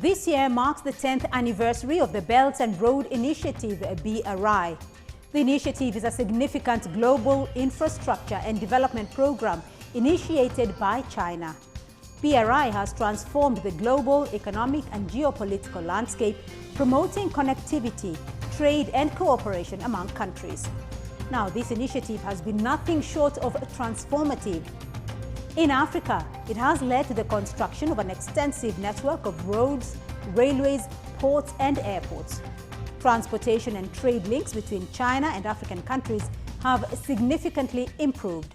This year marks the 10th anniversary of the Belt and Road Initiative, BRI. The initiative is a significant global infrastructure and development program initiated by China. BRI has transformed the global economic and geopolitical landscape, promoting connectivity, trade and cooperation among countries. Now, this initiative has been nothing short of transformative. In Africa, it has led to the construction of an extensive network of roads, railways, ports and airports. Transportation and trade links between China and African countries have significantly improved.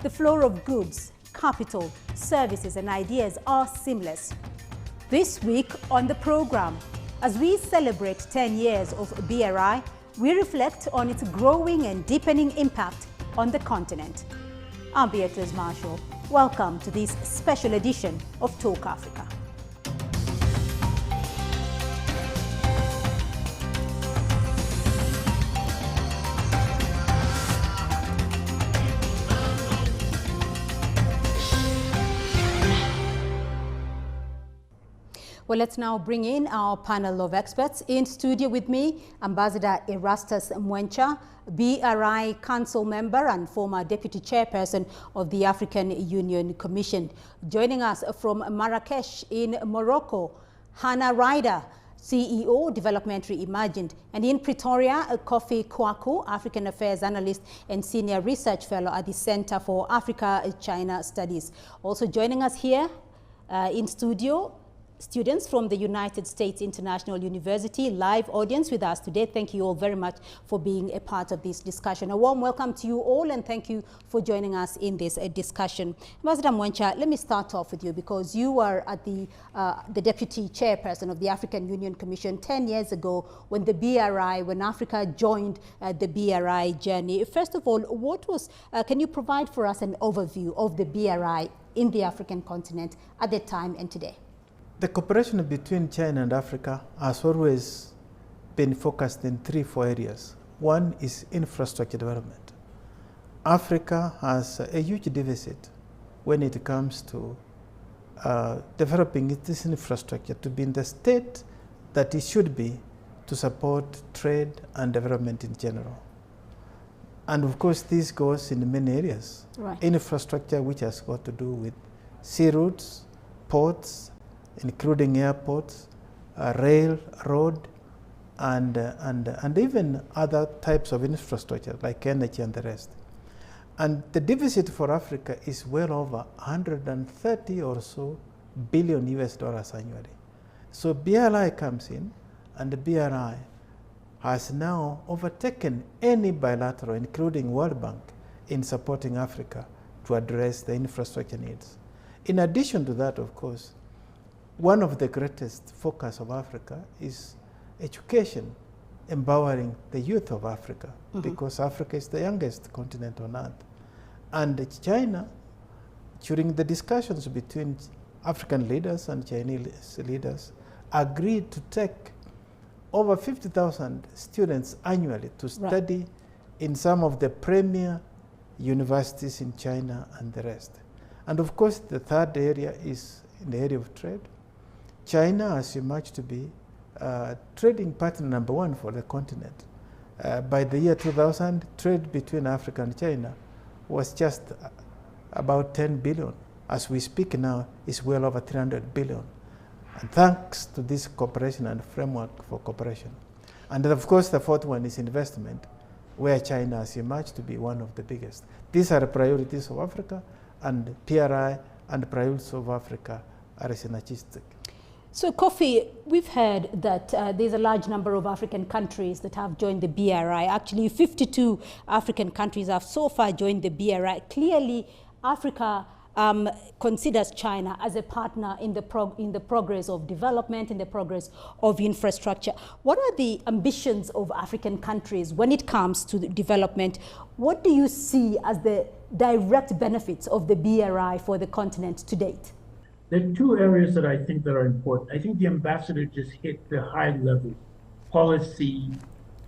The flow of goods, capital, services and ideas are seamless. This week on the program, as we celebrate 10 years of BRI, we reflect on its growing and deepening impact on the continent. I'm Beatrice Marshall. Welcome to this special edition of Talk Africa. Well, let's now bring in our panel of experts. In studio with me, Ambassador Erastus Mwencha, BRI Council member and former Deputy Chairperson of the African Union Commission. Joining us from Marrakesh in Morocco, Hannah Ryder, CEO, Development Reimagined. And in Pretoria, Kofi Kwaku, African Affairs Analyst and Senior Research Fellow at the Center for Africa-China Studies. Also joining us here in studio, students from the United States International University, live audience with us today. Thank you all very much for being a part of this discussion. A warm welcome to you all and thank you for joining us in this discussion. Ambassador Mwencha, let me start off with you because you were at the Deputy Chairperson of the African Union Commission 10 years ago when the BRI, when Africa joined the BRI journey. First of all, can you provide for us an overview of the BRI in the African continent at the time and today? The cooperation between China and Africa has always been focused in 3-4 areas. One is infrastructure development. Africa has a huge deficit when it comes to developing this infrastructure to be in the state that it should be to support trade and development in general. And of course, this goes in many areas. Right. Infrastructure which has got to do with sea routes, ports, including airports, rail, road, and even other types of infrastructure like energy and the rest. And the deficit for Africa is well over 130 or so billion US dollars annually. So BRI comes in, and the BRI has now overtaken any bilateral, including World Bank, in supporting Africa to address the infrastructure needs. In addition to that, of course, one of the greatest focus of Africa is education, empowering the youth of Africa, because Africa is the youngest continent on earth. And China, during the discussions between African leaders and Chinese leaders, agreed to take over 50,000 students annually to study in some of the premier universities in China and the rest. And of course, the third area is in the area of trade. China has emerged to be trading partner number 1 for the continent. By the year 2000, trade between Africa and China was just about 10 billion. As we speak now, it's well over 300 billion. And thanks to this cooperation and framework for cooperation. And then of course, the fourth one is investment, where China has emerged to be one of the biggest. These are the priorities of Africa, and PRI and priorities of Africa are synergistic. So, Kofi, we've heard that there's a large number of African countries that have joined the BRI. Actually, 52 African countries have so far joined the BRI. Clearly, Africa considers China as a partner in the progress of development, in the progress of infrastructure. What are the ambitions of African countries when it comes to development? What do you see as the direct benefits of the BRI for the continent to date? There are 2 areas that I think that are important. I think the ambassador just hit the high level policy,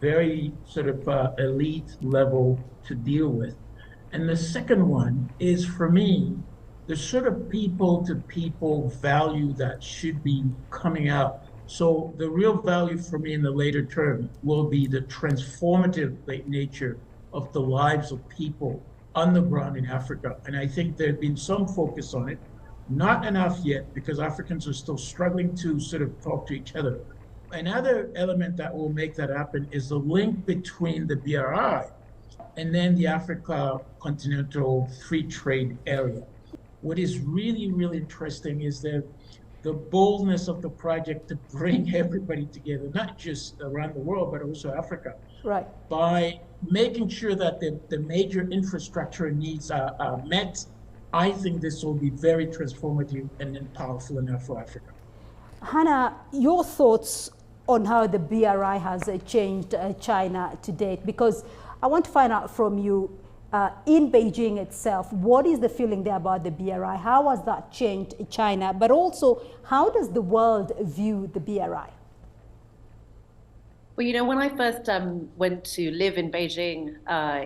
very sort of elite level to deal with. And the second one is, for me, the sort of people-to-people value that should be coming out. So the real value for me in the later term will be the transformative nature of the lives of people on the ground in Africa. And I think there's been some focus on it, not enough yet, because Africans are still struggling to sort of talk to each other. Another element that will make that happen is the link between the BRI and then the Africa Continental Free Trade Area. What is really, really interesting is the boldness of the project to bring everybody together, not just around the world, but also Africa. Right. By making sure that the major infrastructure needs are met, I think this will be very transformative and then powerful enough for Africa. Hannah, your thoughts on how the BRI has changed China to date? Because I want to find out from you, in Beijing itself, what is the feeling there about the BRI? How has that changed China? But also, how does the world view the BRI? Well, you know, when I first went to live in Beijing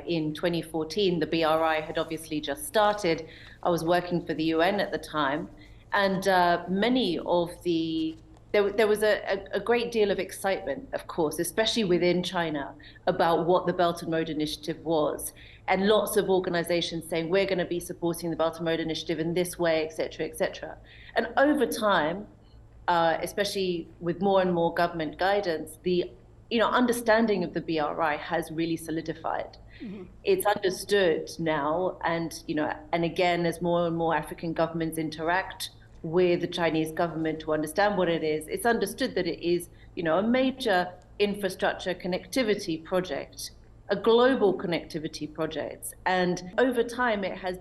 in 2014, the BRI had obviously just started. I was working for the UN at the time, and many of the there was a great deal of excitement, of course, especially within China, about what the Belt and Road Initiative was. And lots of organizations saying, we're going to be supporting the Belt and Road Initiative in this way, et cetera, et cetera. And over time, especially with more and more government guidance, the understanding of the BRI has really solidified. Mm-hmm. It's understood now, and again, as more and more African governments interact with the Chinese government to understand what it is, it's understood that it is, a major infrastructure connectivity project, a global connectivity project. And over time, it has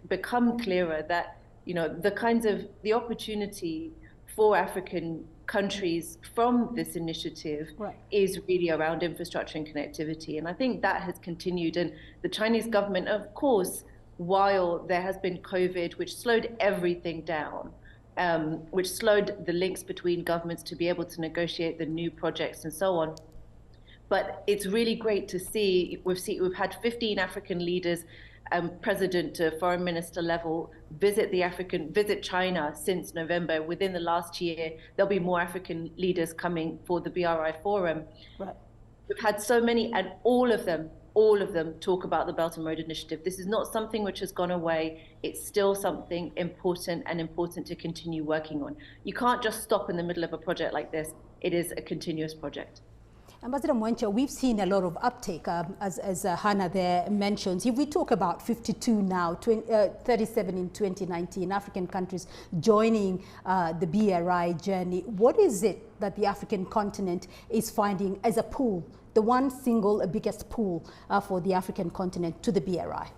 become clearer that, the opportunity for African countries from this initiative right. is really around infrastructure and connectivity. And I think that has continued. And the Chinese government, of course, while there has been COVID, which slowed everything down, which slowed the links between governments to be able to negotiate the new projects and so on. But it's really great to see, we've had 15 African leaders, president to foreign minister level, visit China since November. Within the last year, there'll be more African leaders coming for the BRI forum. Right. We've had so many, and all of them talk about the Belt and Road Initiative. This is not something which has gone away. It's still something important to continue working on. You can't just stop in the middle of a project like this. It is a continuous project. Ambassador Mwencha, we've seen a lot of uptake, as Hannah there mentions. If we talk about 52 now, 37 in 2019, African countries joining the BRI journey, what is it that the African continent is finding as a pull, the one single biggest pull for the African continent to the BRI?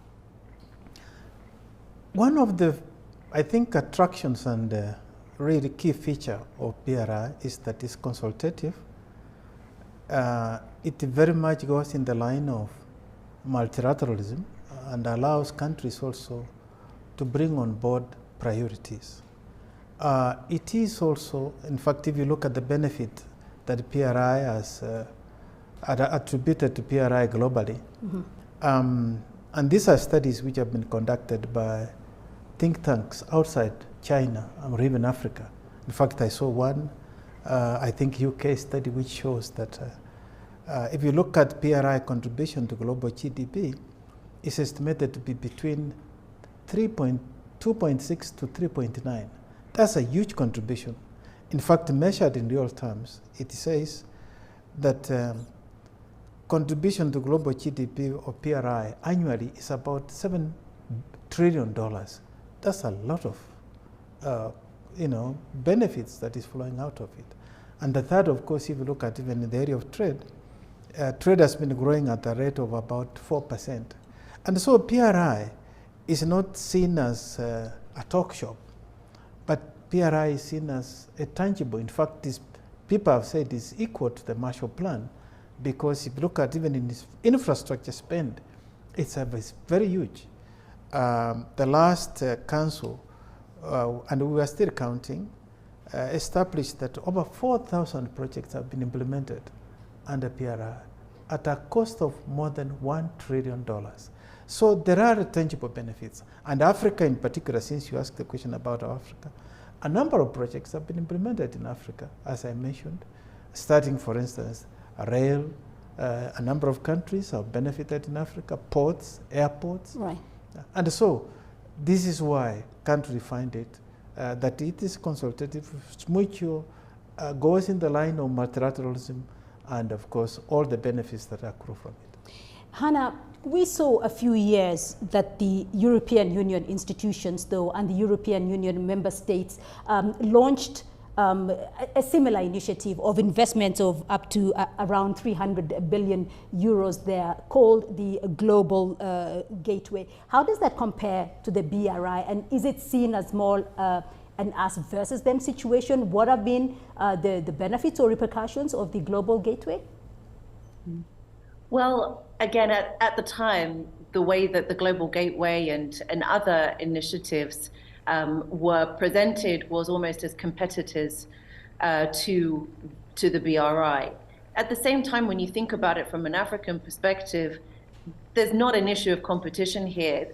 One of the, I think, attractions and really key feature of BRI is that it's consultative. It very much goes in the line of multilateralism and allows countries also to bring on board priorities. It is also, in fact, if you look at the benefit that PRI has attributed to PRI globally, mm-hmm. And these are studies which have been conducted by think tanks outside China or even Africa. In fact, I saw one, I think UK study, which shows that if you look at PRI contribution to global GDP, it's estimated to be between 2.6 to 3.9. That's a huge contribution. In fact, measured in real terms, it says that contribution to global GDP or PRI annually is about $7 trillion. That's a lot of benefits that is flowing out of it. And the third, of course, if you look at even in the area of trade, trade has been growing at a rate of about 4%. And so PRI is not seen as a talk shop, but PRI is seen as a tangible. In fact, this, people have said is equal to the Marshall Plan, because if you look at even in this infrastructure spend, it's very huge. The last council, and we are still counting, established that over 4,000 projects have been implemented under PRI at a cost of more than $1 trillion. So there are tangible benefits. And Africa in particular, since you asked the question about Africa, a number of projects have been implemented in Africa, as I mentioned, starting, for instance, rail. A number of countries have benefited in Africa, ports, airports. Right. And so this is why countries find it that it is consultative, it's mutual, goes in the line of multilateralism, and of course all the benefits that accrue from it. Hannah, we saw a few years that the European Union institutions, though, and the European Union member states launched a similar initiative of investments of up to around 300 billion euros there, called the Global Gateway. How does that compare to the BRI, and is it seen as more an us versus them situation? What have been the benefits or repercussions of the Global Gateway? Well, again, at the time, the way that the Global Gateway and other initiatives were presented was almost as competitors to the BRI. At the same time, when you think about it from an African perspective, there's not an issue of competition here,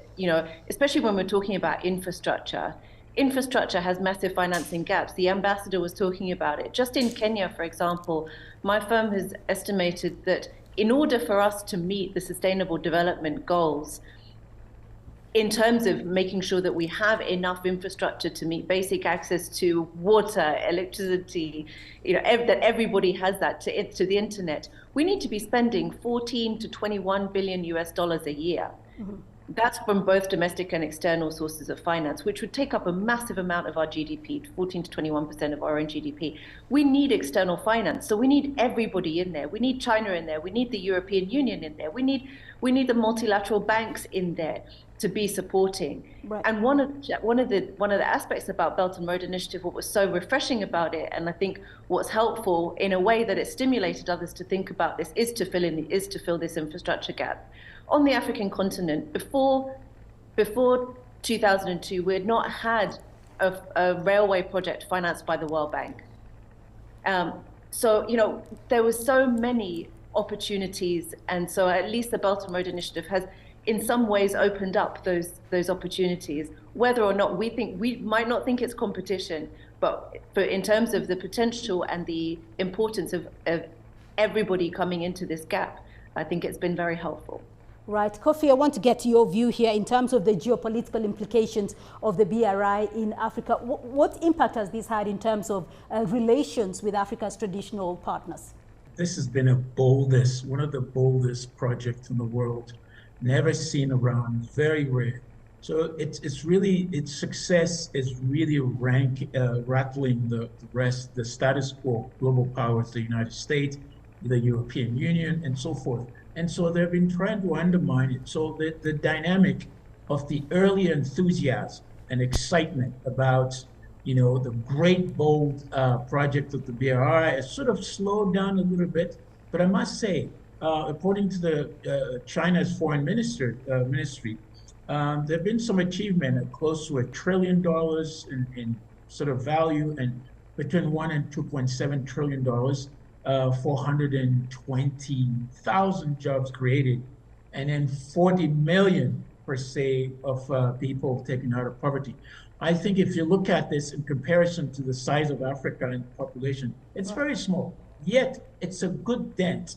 especially when we're talking about infrastructure. Infrastructure has massive financing gaps. The ambassador was talking about it. Just in Kenya, for example, my firm has estimated that in order for us to meet the Sustainable Development Goals, in terms of making sure that we have enough infrastructure to meet basic access to water, electricity, that everybody has that to the internet, we need to be spending 14 to 21 billion US dollars a year. Mm-hmm. That's from both domestic and external sources of finance, which would take up a massive amount of our GDP, 14 to 21% of our own GDP. We need external finance, so we need everybody in there. We need China in there. We need the European Union in there. We need the multilateral banks in there to be supporting. Right. And one of the aspects about Belt and Road Initiative, what was so refreshing about it, and I think what's helpful in a way that it stimulated others to think about this, is to fill this infrastructure gap. On the African continent, before 2002, we had not had a railway project financed by the World Bank. So there was so many opportunities, and so at least the Belt and Road Initiative has in some ways opened up those opportunities. Whether or not we might not think it's competition, but in terms of the potential and the importance of everybody coming into this gap, I think it's been very helpful. Right. Kofi, I want to get your view here in terms of the geopolitical implications of the BRI in Africa. What impact has this had in terms of relations with Africa's traditional partners? This has been one of the boldest projects in the world, never seen around, very rare. So its success is really rattling the status quo, global powers, the United States, the European Union, and so forth. And so they've been trying to undermine it. So the dynamic of the early enthusiasm and excitement about, the great, bold project of the BRI has sort of slowed down a little bit. But I must say, according to the China's foreign ministry, there have been some achievement at close to $1 trillion in sort of value, and between $1 and $2.7 trillion. 420,000 jobs created, and then 40 million per se of people taken out of poverty. I think if you look at this in comparison to the size of Africa and population, it's very small, yet it's a good dent.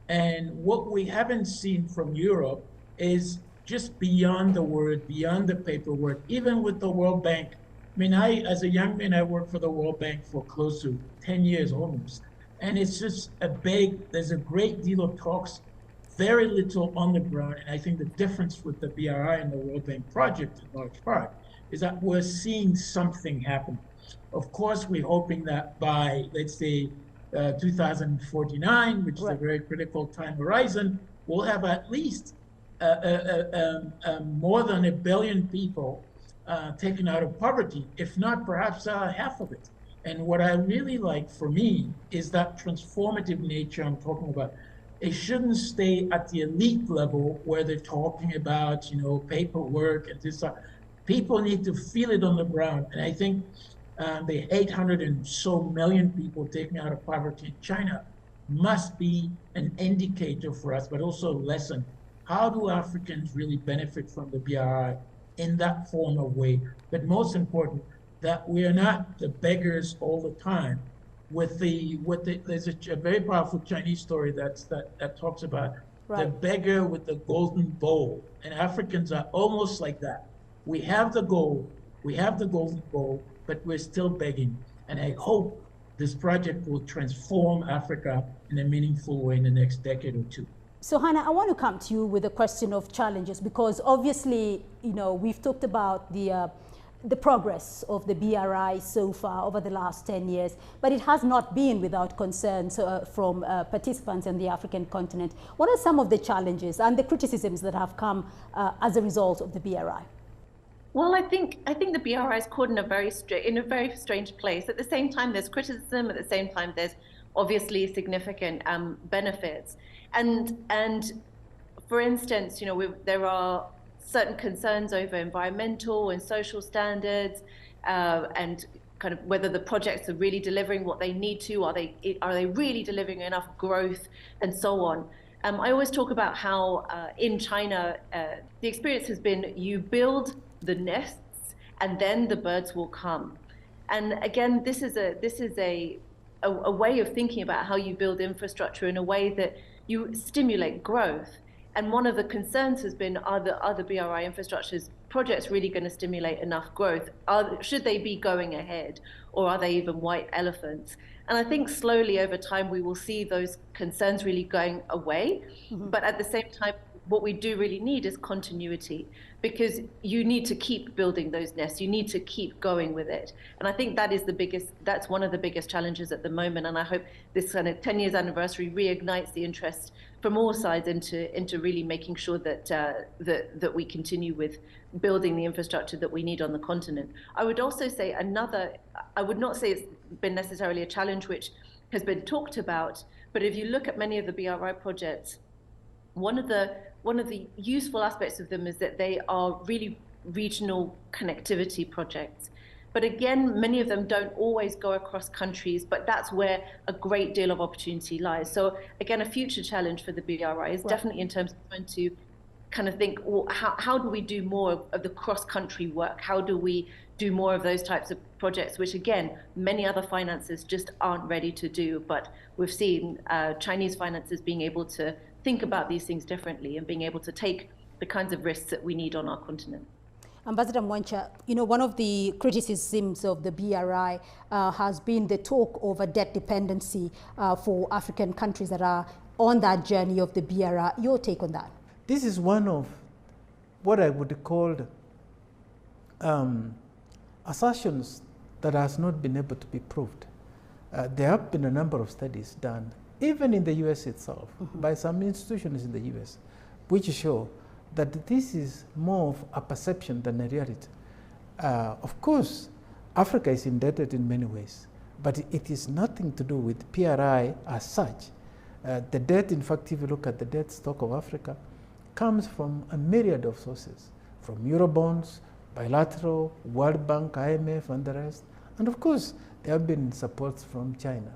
And what we haven't seen from Europe is just beyond the word, beyond the paperwork, even with the World Bank. I mean, as a young man, I worked for the World Bank for close to 10 years almost. And it's just there's a great deal of talks, very little on the ground. And I think the difference with the BRI and the World Bank project in large part is that we're seeing something happen. Of course, we're hoping that by, let's say, 2049, which is a very critical time horizon, we'll have at least more than 1 billion people taken out of poverty, if not perhaps half of it. And what I really like for me is that transformative nature I'm talking about. It shouldn't stay at the elite level where they're talking about, paperwork and this. People need to feel it on the ground. And I think the 800 and so million people taken out of poverty in China must be an indicator for us, but also a lesson how do Africans really benefit from the BRI in that form of way? But most important, that we are not the beggars all the time. There's a very powerful Chinese story that talks about the beggar with the golden bowl, and Africans are almost like that. We have the gold, we have the golden bowl, but we're still begging. And I hope this project will transform Africa in a meaningful way in the next decade or two. So Hannah, I want to come to you with a question of challenges, because obviously, we've talked about the progress of the BRI so far over the last 10 years, but it has not been without concerns from participants on the African continent. What are some of the challenges and the criticisms that have come as a result of the BRI? Well, I think the BRI is caught in a very strange place. At the same time, there's criticism. At the same time, there's obviously significant benefits. And for instance, there are certain concerns over environmental and social standards, and kind of whether the projects are really delivering what they need to. Are they really delivering enough growth, and so on. I always talk about how in China the experience has been you build the nests and then the birds will come. And again, this is a way of thinking about how you build infrastructure in a way that you stimulate growth. And one of the concerns has been, are the BRI infrastructures projects really going to stimulate enough growth? Should they be going ahead, or are they even white elephants? And I think slowly over time we will see those concerns really going away. Mm-hmm. But at the same time, what we do really need is continuity, because you need to keep building those nests. You need to keep going with it. And I think that's one of the biggest challenges at the moment. And I hope this kind of 10 years anniversary reignites the interest from all sides into really making sure that we continue with building the infrastructure that we need on the continent. I would also say I would not say it's been necessarily a challenge which has been talked about, but if you look at many of the BRI projects, one of the useful aspects of them is that they are really regional connectivity projects. But again, many of them don't always go across countries, but that's where a great deal of opportunity lies. So again, a future challenge for the BRI is definitely in terms of trying to kind of think, well, how do we do more of the cross-country work? How do we do more of those types of projects, which again, many other finances just aren't ready to do. But we've seen Chinese finances being able to think about these things differently and being able to take the kinds of risks that we need on our continent. Ambassador Mwencha, one of the criticisms of the BRI has been the talk over debt dependency for African countries that are on that journey of the BRI. Your take on that? This is one of what I would call assertions that has not been able to be proved. There have been a number of studies done, even in the US itself, mm-hmm. by some institutions in the US, which show that this is more of a perception than a reality. Of course, Africa is indebted in many ways, but it is nothing to do with PRI as such. The debt, in fact, if you look at the debt stock of Africa, comes from a myriad of sources, from Eurobonds, bilateral, World Bank, IMF, and the rest. And of course, there have been supports from China.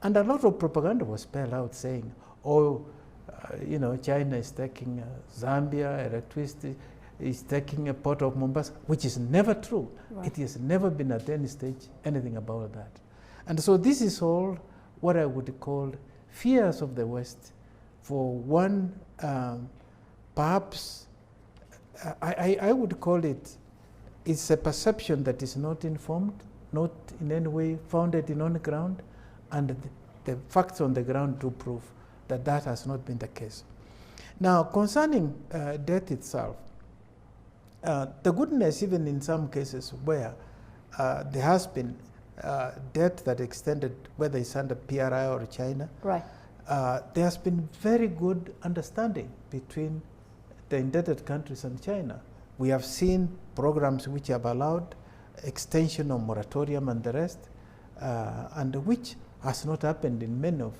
And a lot of propaganda was spelled out saying, China is taking Zambia, electricity, is taking a port of Mombasa, which is never true. Right. It has never been at any stage anything about that. And so this is all what I would call fears of the West. For one, perhaps, I would call it's a perception that is not informed, not in any way founded on the ground, and the facts on the ground do prove that that has not been the case. Now, concerning debt itself, the goodness, even in some cases where there has been debt that extended, whether it's under PRI or China, right. There has been very good understanding between the indebted countries and China. We have seen programs which have allowed extension of moratorium and the rest, and which has not happened in many of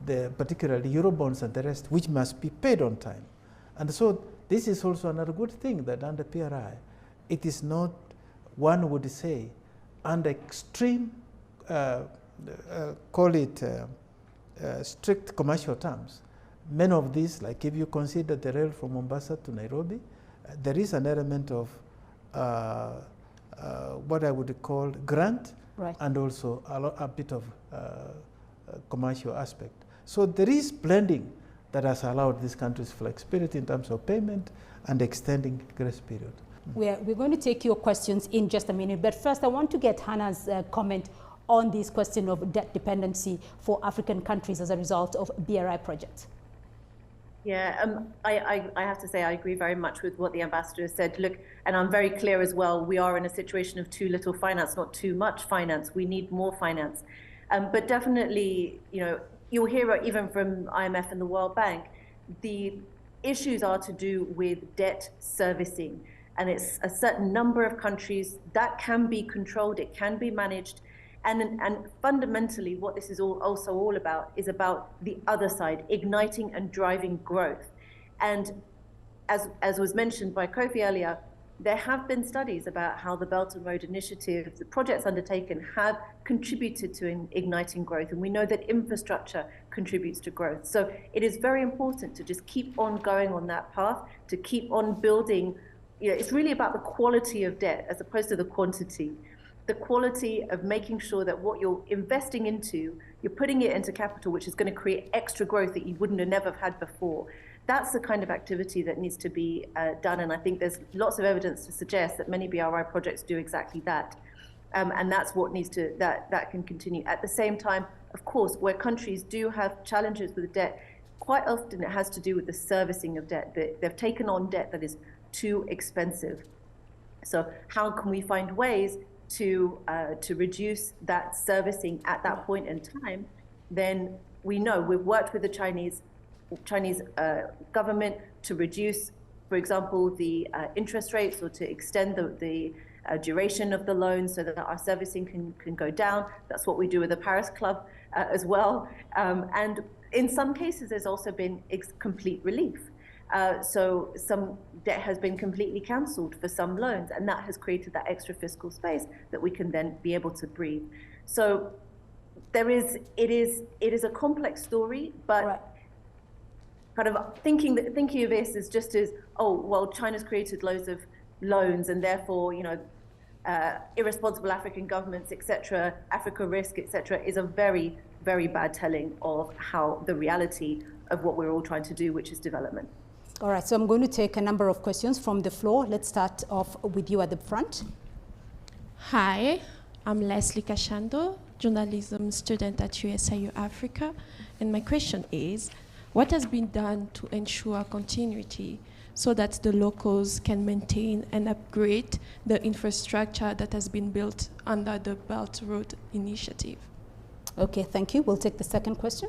the particularly Eurobonds and the rest, which must be paid on time. And so this is also another good thing, that under PRI, it is not, one would say, under extreme, call it strict commercial terms, Many of these, like if you consider the rail from Mombasa to Nairobi, there is an element of what I would call grant, right, and also a bit of commercial aspect. So there is blending that has allowed these countries flexibility in terms of payment and extending grace period. We're going to take your questions in just a minute, but first I want to get Hannah's comment on this question of debt dependency for African countries as a result of BRI projects. Yeah, I have to say I agree very much with what the ambassador said. Look, and I'm very clear as well, we are in a situation of too little finance, not too much finance. We need more finance. But definitely, you know, you'll hear it even from IMF and the World Bank, the issues are to do with debt servicing. And it's a certain number of countries that can be controlled, it can be managed. And fundamentally, what this is also all about is about the other side, igniting and driving growth. And as was mentioned by Kofi earlier, there have been studies about how the Belt and Road Initiative, the projects undertaken, have contributed to igniting growth. And we know that infrastructure contributes to growth. So it is very important to just keep on going on that path, to keep on building. You know, it's really about the quality of debt as opposed to the quantity. The quality of making sure that what you're investing into, you're putting it into capital, which is going to create extra growth that you wouldn't have never had before. That's the kind of activity that needs to be done. And I think there's lots of evidence to suggest that many BRI projects do exactly that. And that's what needs to, that can continue. At the same time, of course, where countries do have challenges with debt, quite often it has to do with the servicing of debt. They've taken on debt that is too expensive. So how can we find ways to reduce that servicing at that point in time? Then we know we've worked with the Chinese government to reduce, for example, the interest rates, or to extend the duration of the loan so that our servicing can go down. That's what we do with the Paris Club as well. And in some cases, there's also been complete relief. So some debt has been completely cancelled for some loans, and that has created that extra fiscal space that we can then be able to breathe. So it is a complex story, but right. Kind of thinking of this as just as, oh, well, China's created loads of loans and therefore, you know, irresponsible African governments, etc., Africa risk, etc., is a very, very bad telling of how the reality of what we're all trying to do, which is development. All right, so I'm going to take a number of questions from the floor. Let's start off with you at the front. Hi, I'm Leslie Kashando, journalism student at USIU Africa. And my question is, what has been done to ensure continuity so that the locals can maintain and upgrade the infrastructure that has been built under the Belt Road Initiative? Okay, thank you. We'll take the second question.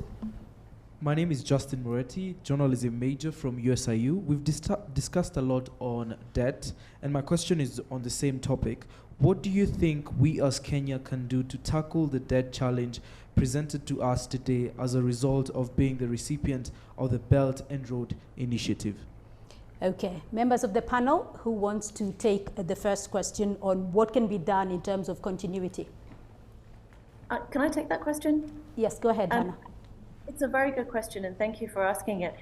My name is Justin Moretti, journalism major from USIU. We've discussed a lot on debt, and my question is on the same topic. What do you think we as Kenya can do to tackle the debt challenge presented to us today as a result of being the recipient of the Belt and Road Initiative? Okay, members of the panel, who wants to take the first question on what can be done in terms of continuity? Can I take that question? Yes, go ahead, Hannah. It's a very good question, and thank you for asking it.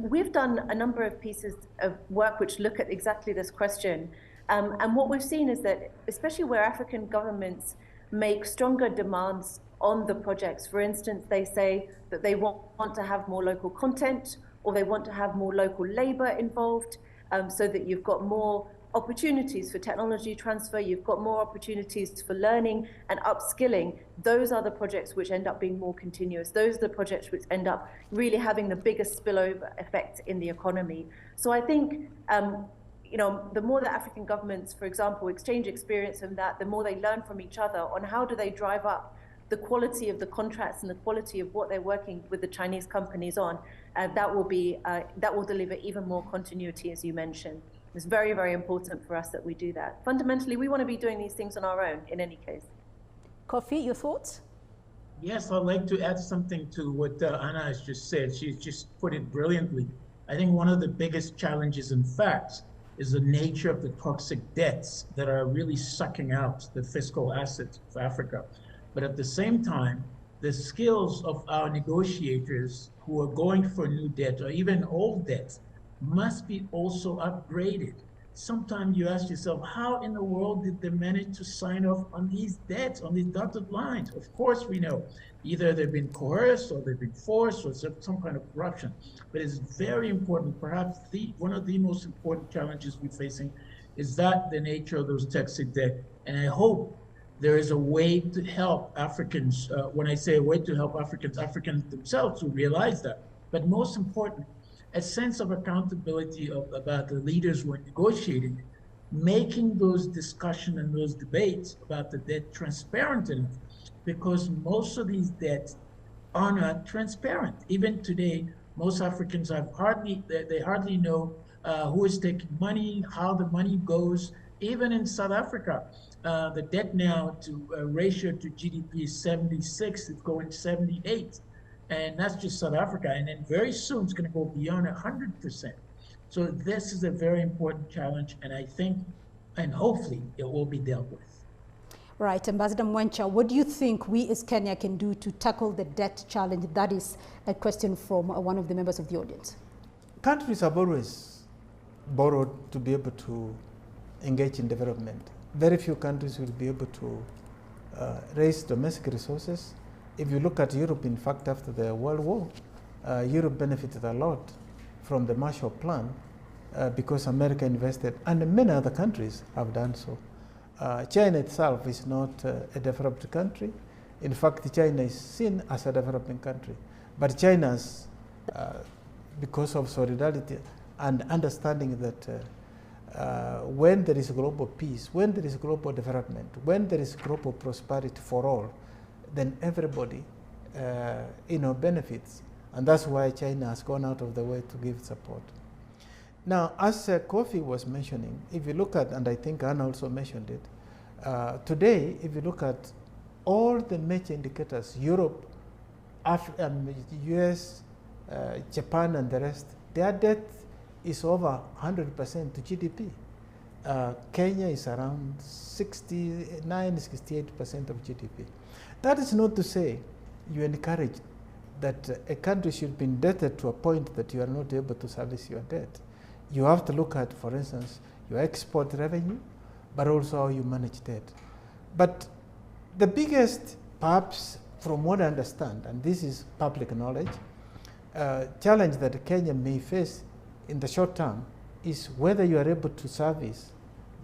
We've done a number of pieces of work which look at exactly this question. And what we've seen is that, especially where African governments make stronger demands on the projects, for instance, they say that they want to have more local content, or they want to have more local labor involved, so that you've got more opportunities for technology transfer, you've got more opportunities for learning and upskilling. Those are the projects which end up being more continuous. Those are the projects which end up really having the biggest spillover effect in the economy. So I think, you know, the more that African governments, for example, exchange experience on that, the more they learn from each other on how do they drive up the quality of the contracts and the quality of what they're working with the Chinese companies on, that will deliver even more continuity, as you mentioned. It's very, very important for us that we do that. Fundamentally, we want to be doing these things on our own, in any case. Kofi, your thoughts? Yes, I'd like to add something to what Anna has just said. She's just put it brilliantly. I think one of the biggest challenges, in fact, is the nature of the toxic debts that are really sucking out the fiscal assets of Africa. But at the same time, the skills of our negotiators who are going for new debt or even old debts must be also upgraded. Sometimes you ask yourself, how in the world did they manage to sign off on these debts, on these dotted lines? Of course, we know either they've been coerced or they've been forced or some kind of corruption. But it's very important, perhaps one of the most important challenges we're facing is that the nature of those texted debt. And I hope there is a way to help Africans. When I say a way to help Africans, Africans themselves to realize that. But most important, a sense of accountability about the leaders who are negotiating, making those discussions and those debates about the debt transparent enough, because most of these debts are not transparent. Even today, most Africans have hardly know who is taking money, how the money goes. Even in South Africa, the debt now to ratio to GDP is 76, it's going 78. And that's just South Africa. And then very soon it's going to go beyond 100%. So this is a very important challenge. And I think, and hopefully it will be dealt with. Right, Ambassador Mwencha, what do you think we as Kenya can do to tackle the debt challenge? That is a question from one of the members of the audience. Countries have always borrowed to be able to engage in development. Very few countries will be able to raise domestic resources. If you look at Europe, in fact, after the World War, Europe benefited a lot from the Marshall Plan because America invested, and many other countries have done so. China itself is not a developed country. In fact, China is seen as a developing country. But China's, because of solidarity and understanding that when there is global peace, when there is global development, when there is global prosperity for all, then everybody benefits. And that's why China has gone out of the way to give support. Now, as Kofi was mentioning, if you look at, and I think Anna also mentioned it, today, if you look at all the major indicators, Europe, US, Japan, and the rest, their debt is over 100% to GDP. Kenya is around 69, 68% of GDP. That is not to say you encourage that a country should be indebted to a point that you are not able to service your debt. You have to look at, for instance, your export revenue, but also how you manage debt. But the biggest, perhaps from what I understand, and this is public knowledge, challenge that Kenya may face in the short term is whether you are able to service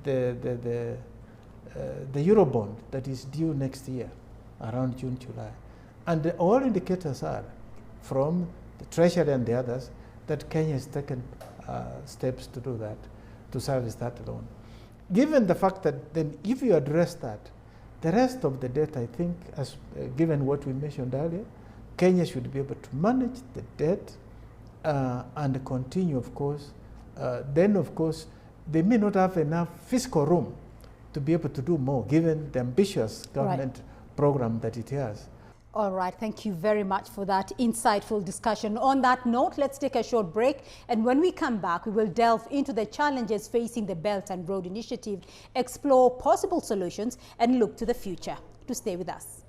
the Eurobond that is due next year, around June, July. And all indicators are, from the Treasury and the others, that Kenya has taken steps to do that, to service that loan. Given the fact that then if you address that, the rest of the debt, I think, as given what we mentioned earlier, Kenya should be able to manage the debt and continue, of course. Then, of course, they may not have enough fiscal room to be able to do more, given the ambitious government program that it has. All right, thank you very much for that insightful discussion. On that note, let's take a short break. And when we come back, we will delve into the challenges facing the Belt and Road Initiative, explore possible solutions, and look to the future. To stay with us.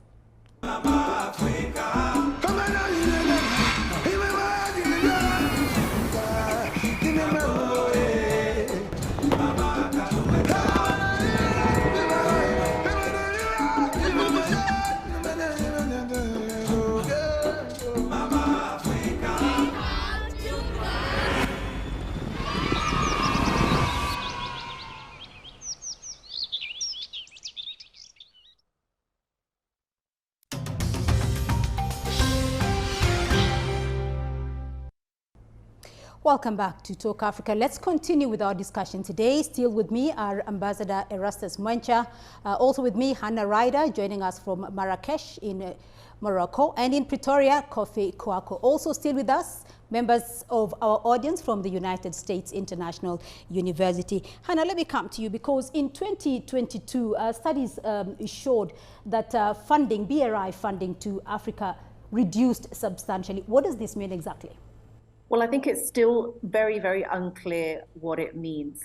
Welcome back to Talk Africa. Let's continue with our discussion today. Still with me are Ambassador Erastus Mwencha, also with me Hannah Ryder, joining us from Marrakesh in Morocco, and in Pretoria, Kofi Kwako. Also still with us, members of our audience from the United States International University. Hannah, let me come to you because in 2022, studies showed that funding, BRI funding to Africa reduced substantially. What does this mean exactly? Well, I think it's still very, very unclear what it means,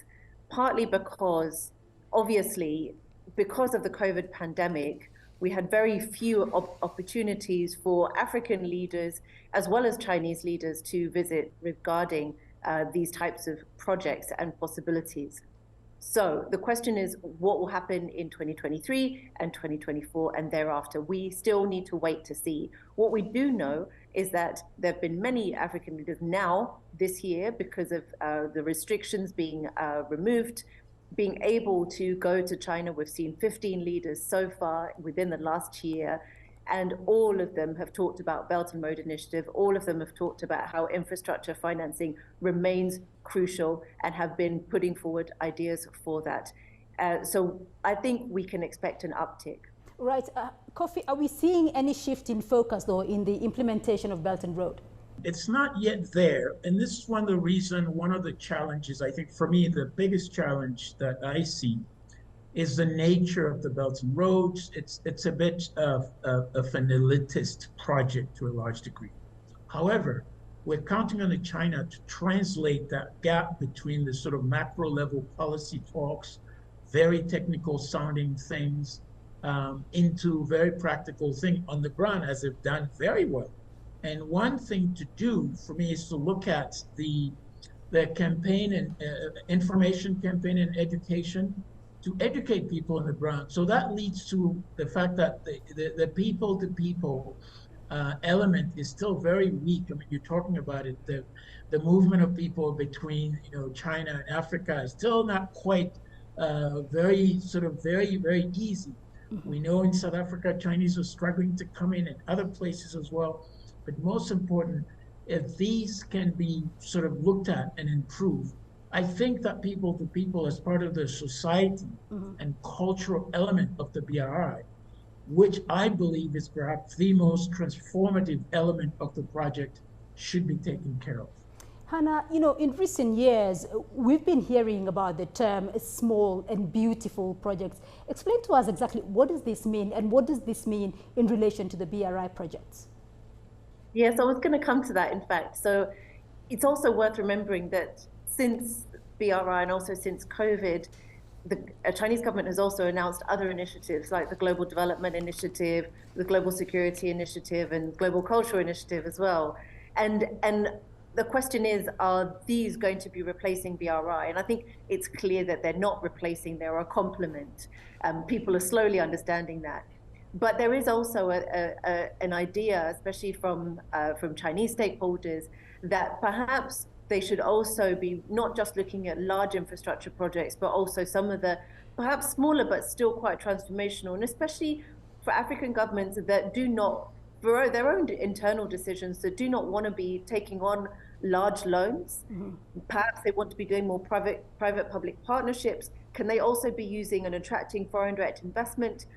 partly because, obviously, because of the COVID pandemic, we had very few opportunities for African leaders as well as Chinese leaders to visit regarding these types of projects and possibilities. So the question is, what will happen in 2023 and 2024 and thereafter? We still need to wait to see. What we do know is that there have been many African leaders now this year, because of the restrictions being removed, being able to go to China. We've seen 15 leaders so far within the last year, and all of them have talked about Belt and Road Initiative. All of them have talked about how infrastructure financing remains crucial and have been putting forward ideas for that. So I think we can expect an uptick. Right. Kofi, are we seeing any shift in focus, though, in the implementation of Belt and Road? It's not yet there. And this is one of the challenges, I think, for me, the biggest challenge that I see is the nature of the Belt and Roads. It's a bit of an elitist project to a large degree. However, we're counting on China to translate that gap between the sort of macro level policy talks, very technical sounding things, into very practical thing on the ground, as they've done very well. And one thing to do for me is to look at the campaign and information campaign and education, to educate people on the ground. So that leads to the fact that the people-to-people element is still very weak. I mean, you're talking about it, the movement of people between China and Africa is still not quite very easy. Mm-hmm. We know in South Africa, Chinese are struggling to come in and other places as well. But most important, if these can be sort of looked at and improved, I think that people to people as part of the society and cultural element of the BRI, which I believe is perhaps the most transformative element of the project, should be taken care of. Hannah, in recent years, we've been hearing about the term small and beautiful projects. Explain to us exactly what does this mean, and what does this mean in relation to the BRI projects? Yes, I was going to come to that, in fact. So it's also worth remembering that since BRI and also since COVID, the Chinese government has also announced other initiatives like the Global Development Initiative, the Global Security Initiative, and Global Cultural Initiative as well. And the question is, are these going to be replacing BRI? And I think it's clear that they're not replacing, they're a complement. People are slowly understanding that. But there is also an idea, especially from Chinese stakeholders, that perhaps they should also be not just looking at large infrastructure projects, but also some of the perhaps smaller but still quite transformational, and especially for African governments that do not, for their own internal decisions, that do not want to be taking on large loans. Mm-hmm. Perhaps they want to be doing more private-public partnerships. Can they also be using and attracting foreign direct investment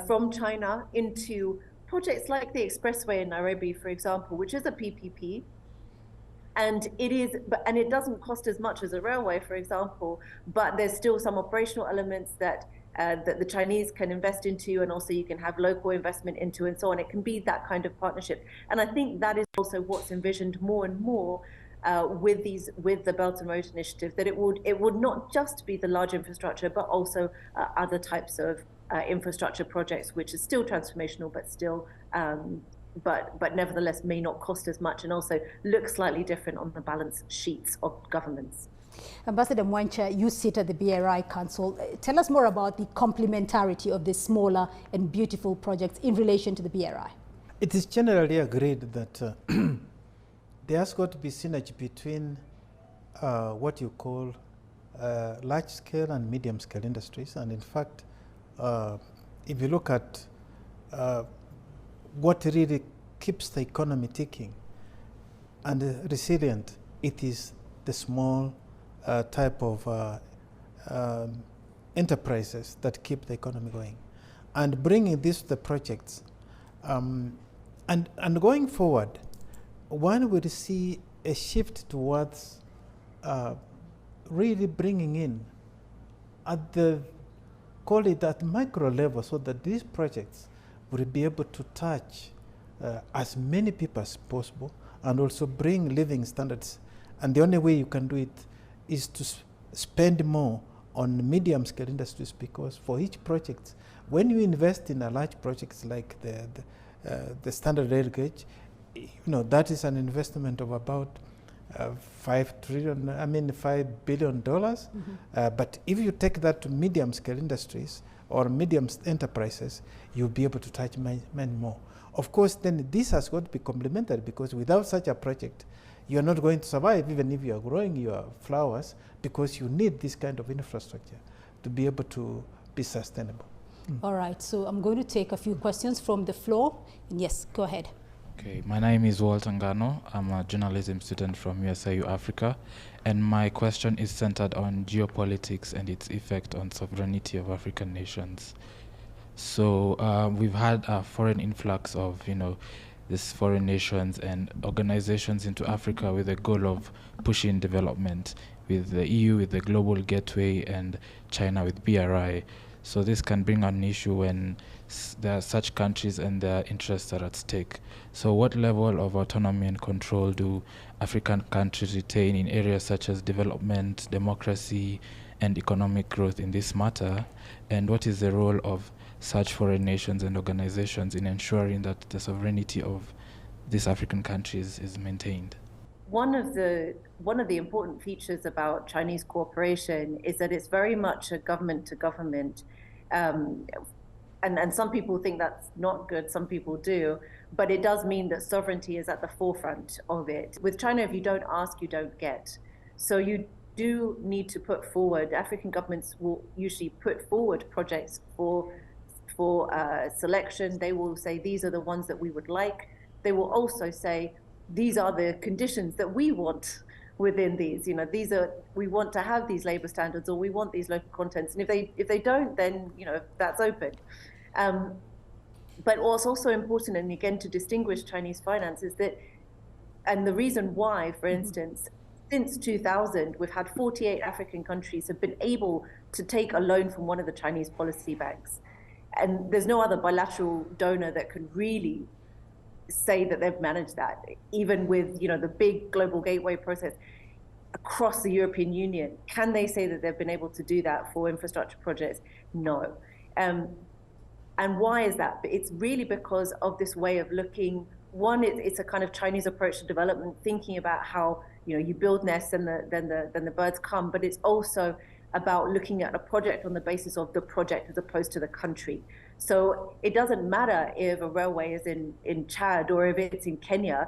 from China into projects like the expressway in Nairobi, for example, which is a PPP, and it doesn't cost as much as a railway, for example, but there's still some operational elements that the Chinese can invest into, and also you can have local investment into, and so on. It can be that kind of partnership, and I think that is also what's envisioned more and more with the Belt and Road Initiative, that it would not just be the large infrastructure, but also other types of infrastructure projects, which is still transformational, but still, but nevertheless may not cost as much, and also look slightly different on the balance sheets of governments. Ambassador Mwencha, you sit at the BRI Council. Tell us more about the complementarity of the smaller and beautiful projects in relation to the BRI. It is generally agreed that there has got to be synergy between what you call large-scale and medium-scale industries. And in fact, if you look at what really keeps the economy ticking and resilient, it is the small type of enterprises that keep the economy going. And bringing this to the projects, and going forward, one will see a shift towards really bringing in at the, call it at micro level, so that these projects will be able to touch as many people as possible and also bring living standards. And the only way you can do it is to spend more on medium-scale industries, because for each project, When you invest in a large projects like the standard rail gauge, that is an investment of about $5 billion. But if you take that to medium scale industries or medium enterprises, you'll be able to touch many more. Of course, then this has got to be complemented, because without such a project, you're not going to survive even if you are growing your flowers, because you need this kind of infrastructure to be able to be sustainable. All right, so I'm going to take a few questions from the floor. And yes, go ahead. Okay, my name is Walter Ngano. I'm a journalism student from USIU Africa, and my question is centered on geopolitics and its effect on sovereignty of African nations. So we've had a foreign influx of, these foreign nations and organizations into Africa with the goal of pushing development, with the EU with the Global Gateway and China with BRI. So this can bring an issue when there are such countries and their interests are at stake. So what level of autonomy and control do African countries retain in areas such as development, democracy, and economic growth in this matter? And what is the role of such foreign nations and organizations in ensuring that the sovereignty of these African countries is maintained? One of the important features about Chinese cooperation is that it's very much a government to government, and some people think that's not good, some people do, but it does mean that sovereignty is at the forefront of it. With China, if you don't ask, you don't get. So you do need to put forward, African governments will usually put forward projects for selection. They will say, these are the ones that we would like. They will also say, these are the conditions that we want within these. We want to have these labor standards, or we want these local contents. And if they don't, then that's open. But what's also important, and again to distinguish Chinese finance, is that, and the reason why, for instance, since 2000, we've had 48 African countries have been able to take a loan from one of the Chinese policy banks. And there's no other bilateral donor that can really say that they've managed that, even with the big global gateway process across the European Union. Can they say that they've been able to do that for infrastructure projects? No. And why is that? It's really because of this way of looking. One, it's a kind of Chinese approach to development, thinking about how you build nests and then the birds come. But it's also about looking at a project on the basis of the project as opposed to the country. So it doesn't matter if a railway is in Chad or if it's in Kenya.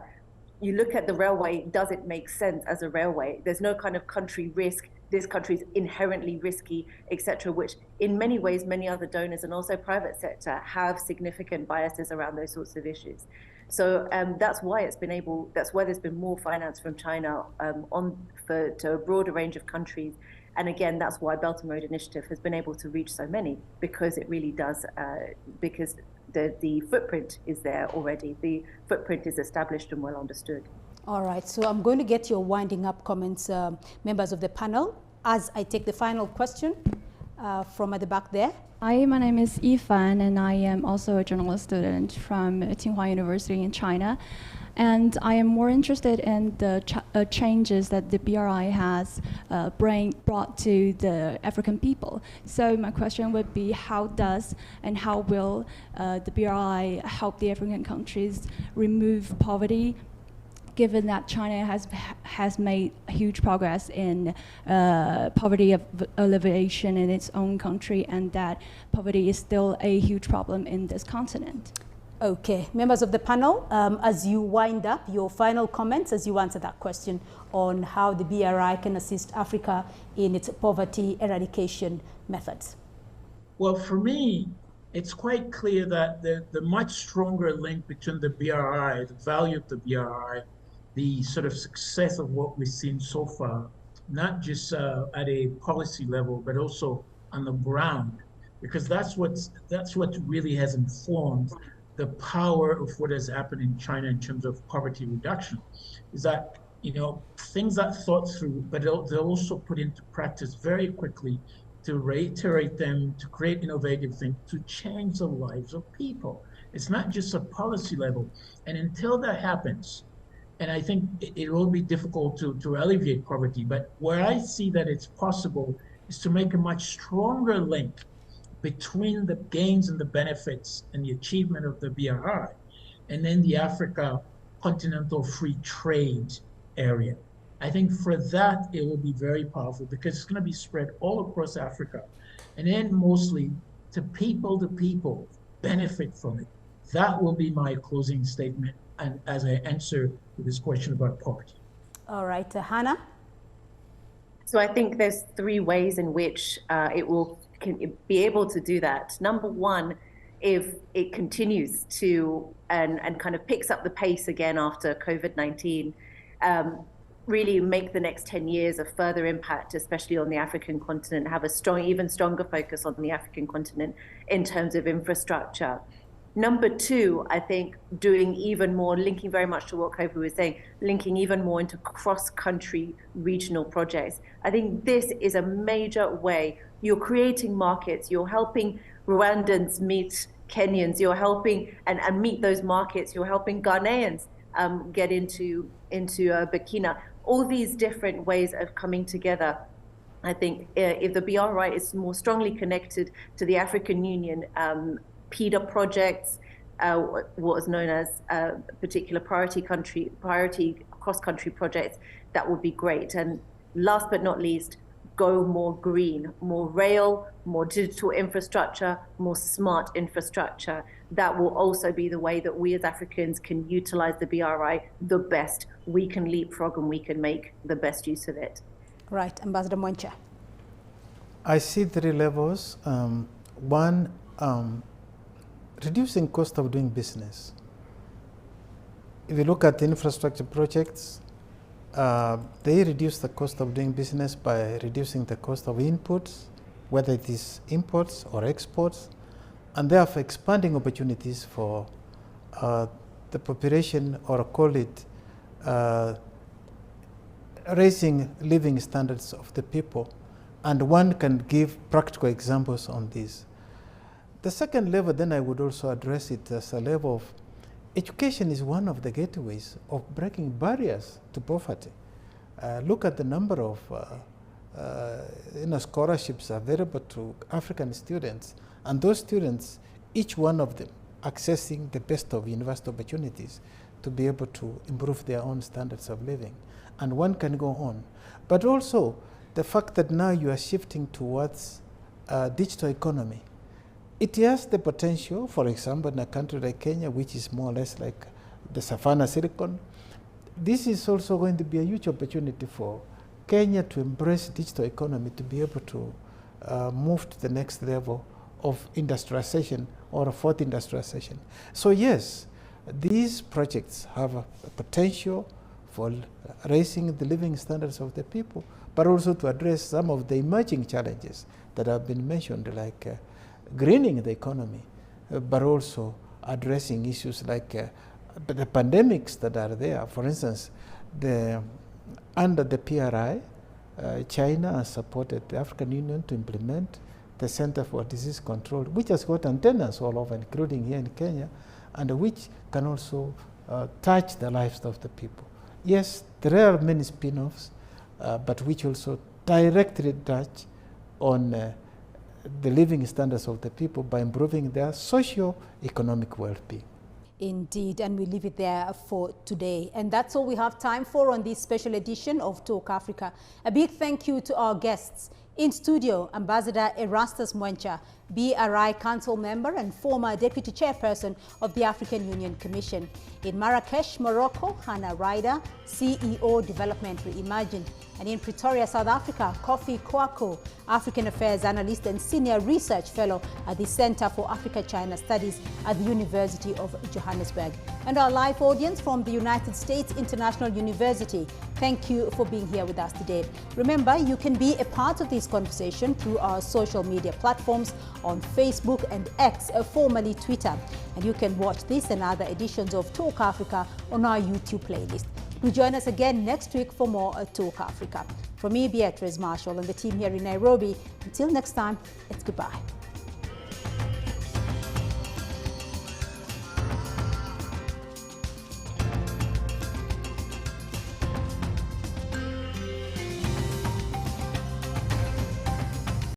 You look at the railway, does it make sense as a railway? There's no kind of country risk. This country is inherently risky, etc., which in many ways, many other donors and also private sector have significant biases around those sorts of issues. So that's why there's been more finance from China to a broader range of countries. And again, that's why Belt and Road Initiative has been able to reach so many, because it really does, because the footprint is there already. The footprint is established and well understood. All right, so I'm going to get your winding up comments, members of the panel, as I take the final question from at the back there. Hi, my name is Yifan, and I am also a journalist student from Tsinghua University in China. And I am more interested in the changes that the BRI has brought to the African people. So my question would be, how will the BRI help the African countries remove poverty, given that China has made huge progress in poverty alleviation in its own country, and that poverty is still a huge problem in this continent? Okay, members of the panel, as you wind up, your final comments as you answer that question on how the BRI can assist Africa in its poverty eradication methods. Well, for me, it's quite clear that the much stronger link between the BRI, the value of the BRI, the sort of success of what we've seen so far, not just at a policy level, but also on the ground, because that's what really has informed the power of what has happened in China in terms of poverty reduction, is that things are thought through, but they're also put into practice very quickly to reiterate them, to create innovative things, to change the lives of people. It's not just a policy level. And until that happens, and I think it will be difficult to alleviate poverty, but where I see that it's possible is to make a much stronger link between the gains and the benefits and the achievement of the BRI, and then the Africa Continental Free Trade Area. I think for that, it will be very powerful because it's going to be spread all across Africa, and then mostly to people benefit from it. That will be my closing statement, and as I answer this question about poverty. All right, Hannah? So I think there's three ways in which it will be able to do that. Number one, if it continues to and kind of picks up the pace again after COVID-19, really make the next 10 years a further impact, especially on the African continent, have a strong, even stronger focus on the African continent in terms of infrastructure. Number two, I think doing even more, linking very much to what Kofi was saying, linking even more into cross-country regional projects. I think this is a major way. You're creating markets, you're helping Rwandans meet Kenyans, you're helping and meet those markets, you're helping Ghanaians get into Burkina. All these different ways of coming together. I think if the BRI is more strongly connected to the African Union, PIDA projects, what is known as particular priority cross-country projects, that would be great. And last but not least, go more green, more rail, more digital infrastructure, more smart infrastructure. That will also be the way that we as Africans can utilize the BRI the best. We can leapfrog and we can make the best use of it. Right, Ambassador Mwencha. I see three levels. One, reducing cost of doing business. If you look at infrastructure projects, they reduce the cost of doing business by reducing the cost of inputs, whether it is imports or exports, and therefore expanding opportunities for the population, or call it raising living standards of the people. And one can give practical examples on this. The second level, then I would also address it as a level of education is one of the gateways of breaking barriers to poverty. Look at the number of scholarships available to African students, and those students, each one of them accessing the best of university opportunities to be able to improve their own standards of living. And one can go on. But also the fact that now you are shifting towards digital economy. It has the potential, for example, in a country like Kenya, which is more or less like the Savannah Silicon. This is also going to be a huge opportunity for Kenya to embrace digital economy, to be able to move to the next level of industrialization, or a fourth industrialization. So yes, these projects have a potential for raising the living standards of the people, but also to address some of the emerging challenges that have been mentioned, like greening the economy, but also addressing issues like the pandemics that are there. For instance, under the PRI, China has supported the African Union to implement the Center for Disease Control, which has got antennas all over, including here in Kenya, and which can also touch the lives of the people. Yes, there are many spin-offs, but which also directly touch on the living standards of the people by improving their socio-economic well-being. Indeed, and we leave it there for today. And that's all we have time for on this special edition of Talk Africa. A big thank you to our guests. In studio, Ambassador Erastus Mwencha, BRI Council member and former Deputy Chairperson of the African Union Commission. In Marrakesh, Morocco, Hannah Ryder, CEO Development Reimagined. And in Pretoria, South Africa, Kofi Kwako, African Affairs Analyst and Senior Research Fellow at the Center for Africa-China Studies at the University of Johannesburg. And our live audience from the United States International University, thank you for being here with us today. Remember, you can be a part of this conversation through our social media platforms on Facebook and X, formerly Twitter. And you can watch this and other editions of Talk Africa on our YouTube playlist. Do join us again next week for more Talk Africa. From me, Beatrice Marshall, and the team here in Nairobi. Until next time, it's goodbye.